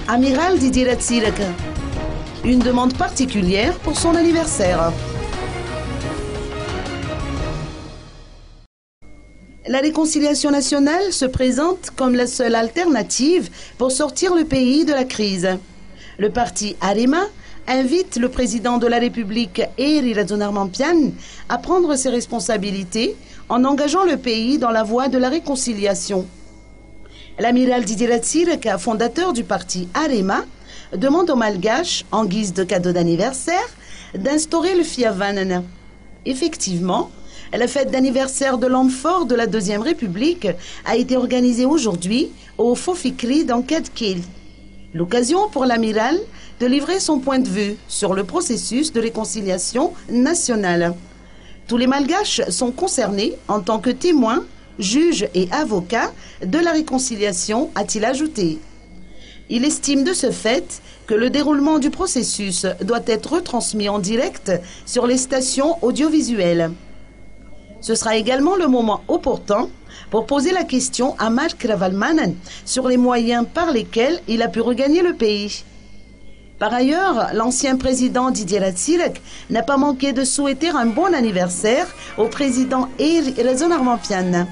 Amiral Didier Ratsirek. Une demande particulière pour son anniversaire. La réconciliation nationale se présente comme la seule alternative pour sortir le pays de la crise. Le parti Arema invite le président de la République, Eri Razonarmampian, à prendre ses responsabilités en engageant le pays dans la voie de la réconciliation. L'amiral Didier Ratsirek, fondateur du parti Arema, demande aux Malgaches, en guise de cadeau d'anniversaire, d'instaurer le Fiavanen. Effectivement, la fête d'anniversaire de l'homme fort de la Deuxième République a été organisée aujourd'hui au Fofikri dans Kedkil. L'occasion pour l'amiral de livrer son point de vue sur le processus de réconciliation nationale. Tous les Malgaches sont concernés en tant que témoins, juges et avocats de la réconciliation, a-t-il ajouté. Il estime de ce fait que le déroulement du processus doit être retransmis en direct sur les stations audiovisuelles. Ce sera également le moment opportun pour poser la question à Mark Ravalmanen sur les moyens par lesquels il a pu regagner le pays. Par ailleurs, l'ancien président Didier Ratsirek n'a pas manqué de souhaiter un bon anniversaire au président Eri Razonarmampian.